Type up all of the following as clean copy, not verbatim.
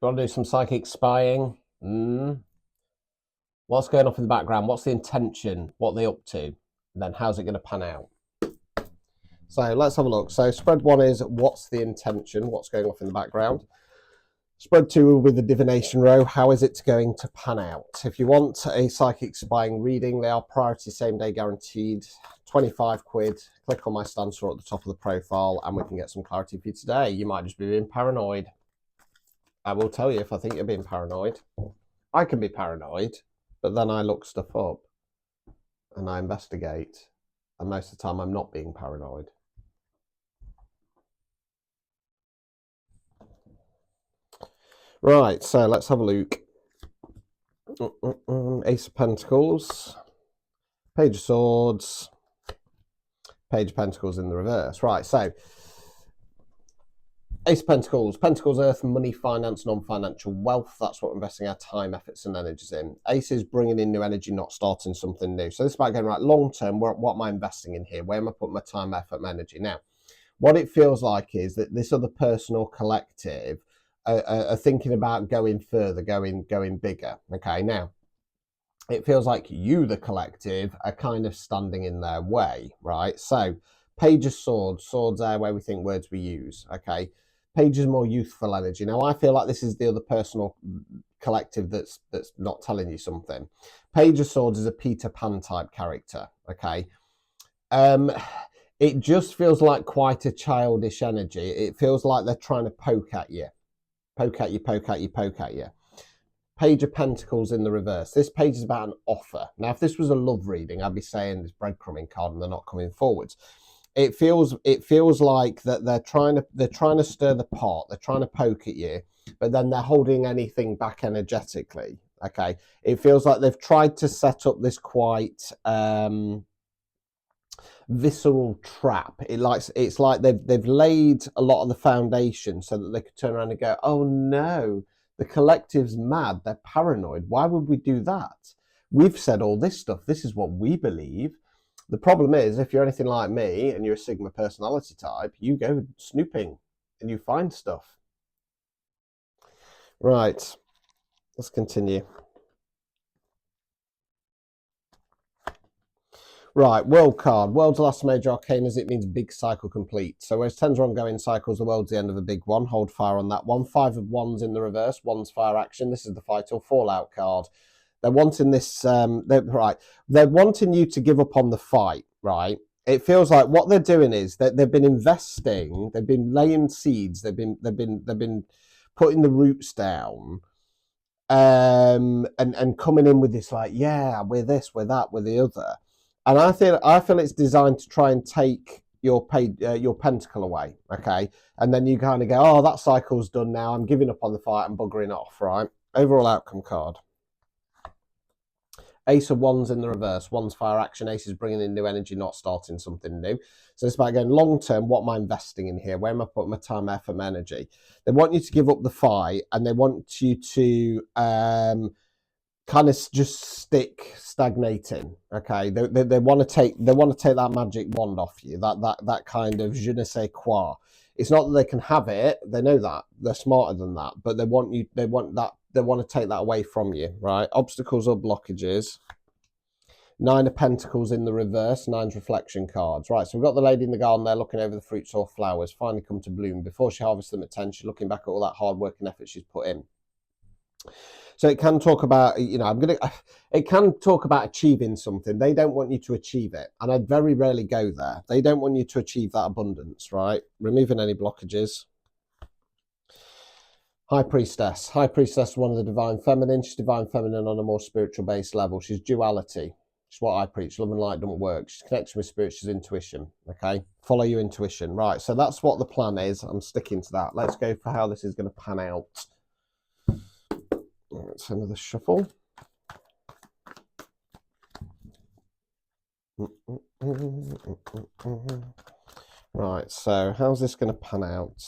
you want to do some psychic spying? What's going off in the background? What's the intention? What are they up to? And then how's it going to pan out? So let's have a look. So spread one is what's the intention? What's going off in the background? Spread two with the divination row. How is it going to pan out? If you want a psychic spying reading, they are priority same day guaranteed. 25 quid. Click on my stancer at the top of the profile and we can get some clarity for you today. You might just be being paranoid. I will tell you if I think you're being paranoid. I can be paranoid, but then I look stuff up and I investigate. And most of the time I'm not being paranoid. Right, so let's have a look. Ace of Pentacles, Page of Swords, Page of Pentacles in the reverse. Right, so Ace of Pentacles, Pentacles, Earth, money, finance, non-financial wealth. That's what we're investing our time, efforts, and energies in. Ace is bringing in new energy, not starting something new. So this is about going right long term. What am I investing in here? Where am I putting my time, effort, my energy? Now, what it feels like is that this other personal collective are thinking about going further, going bigger. Okay, now it feels like you, the collective, are kind of standing in their way, right? So, Page of Swords, swords are where we think words we use. Okay, Page is more youthful energy. Now, I feel like this is the other personal collective that's not telling you something. Page of Swords is a Peter Pan type character. Okay, it just feels like quite a childish energy. It feels like they're trying to poke at you. Poke at you, poke at you, poke at you. Page of Pentacles in the reverse. This page is about an offer. Now, if this was a love reading, I'd be saying this breadcrumbing card and they're not coming forwards. It feels like that they're trying to stir the pot. They're trying to poke at you, but then they're holding anything back energetically. Okay, it feels like they've tried to set up this quite visceral trap. It's like they've laid a lot of the foundation so that they could turn around and go, oh no, the collective's mad, they're paranoid. Why would we do that? We've said all this stuff. This is what we believe. The problem is, if you're anything like me and you're a Sigma personality type, you go snooping and you find stuff. Right, let's continue. Right, World card. World's last major arcane as it means big cycle complete. So whereas 10s are ongoing cycles, the world's the end of a big one. Hold fire on that one. 5 of wands in the reverse. Wands fire action. This is the fight or fallout card. They're wanting this, they're wanting you to give up on the fight, right? It feels like what they're doing is that they've been investing, they've been laying seeds, they've been putting the roots down, and coming in with this like, yeah, we're this, we're that, we're the other. And I feel it's designed to try and take your pentacle away, okay? And then you kind of go, oh, that cycle's done now. I'm giving up on the fight. I'm buggering off, right? Overall outcome card. Ace of wands in the reverse. Wands fire action. Ace is bringing in new energy, not starting something new. So it's about going long term. What am I investing in here? Where am I putting my time, effort, my energy? They want you to give up the fight, and they want you to kind of just stick stagnating. Okay, they want to take that magic wand off you. That kind of je ne sais quoi. It's not that they can have it. They know that they're smarter than that, but they want to take that away from you. Right? Obstacles or blockages. 9 of Pentacles in the reverse, 9's reflection cards. Right, so we've got the lady in the garden there looking over the fruits or flowers, finally come to bloom. Before she harvests them at 10, she's looking back at all that hard work and effort she's put in. So it can talk about, it can talk about achieving something. They don't want you to achieve it. And I very rarely go there. They don't want you to achieve that abundance, right? Removing any blockages. High Priestess. High Priestess, one of the Divine Feminine. She's Divine Feminine on a more spiritual based level. She's duality. She's what I preach. Love and light don't work. She's connection with spirit. She's intuition. Okay? Follow your intuition. Right, so that's what the plan is. I'm sticking to that. Let's go for how this is going to pan out. Let's another shuffle. Right, so how's this going to pan out?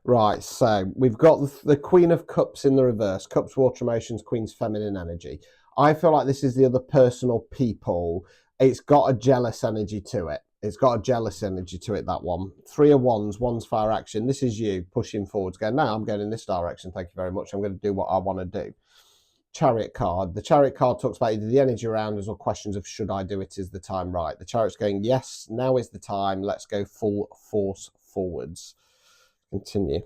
Right, so we've got the Queen of Cups in the reverse. Cups, water emotions, Queen's feminine energy. I feel like this is the other person or people. It's got a jealous energy to it. It's got a jealous energy to it, that one. 3 of Wands, one's fire action. This is you pushing forwards, going, no, I'm going in this direction. Thank you very much. I'm going to do what I want to do. Chariot card. The Chariot card talks about either the energy around us or questions of should I do it, is the time right. The Chariot's going, yes, now is the time. Let's go full force forwards. Continue.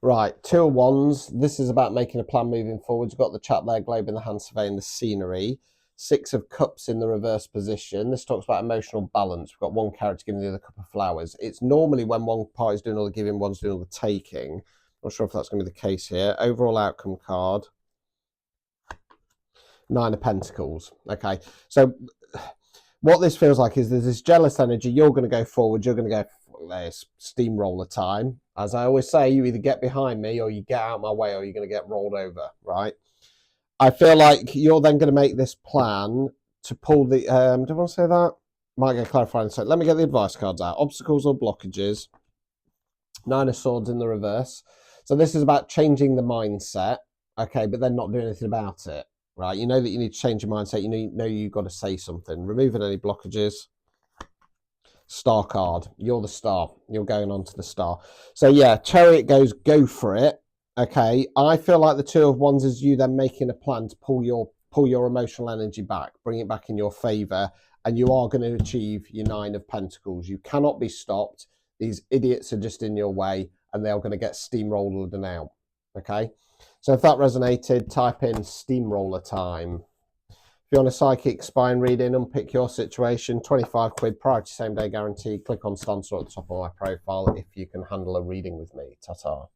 Right, 2 of Wands. This is about making a plan moving forward. You've got the chap there, globe in the hand, surveying the scenery. 6 of Cups in the reverse position. This talks about emotional balance. We've got one character giving the other cup of flowers. It's normally when one party's doing all the giving, one's doing all the taking. Not sure if that's going to be the case here. Overall outcome card. 9 of Pentacles. Okay, so what this feels like is there's this jealous energy. You're going to go forward. You're going to go, there's steamroller time. As I always say, you either get behind me or you get out of my way or you're going to get rolled over, right? I feel like you're then going to make this plan to pull the, do I want to say that? Might get clarified in a second. Let me get the advice cards out. Obstacles or blockages. 9 of Swords in the reverse. So this is about changing the mindset, okay, but then not doing anything about it, right? You know that you need to change your mindset. You know you've got to say something. Removing any blockages. Star card. You're the star. You're going on to the star. So yeah, Chariot goes, go for it. Okay. I feel like the 2 of Wands is you then making a plan to pull your emotional energy back, bring it back in your favor, and you are going to achieve your 9 of Pentacles. You cannot be stopped. These idiots are just in your way and they're going to get steamrolled now. Okay. So if that resonated, type in steamroller time. If you want a psychic spine reading, unpick your situation, 25 quid, priority same day guarantee. Click on sponsor at the top of my profile if you can handle a reading with me. Ta-ta.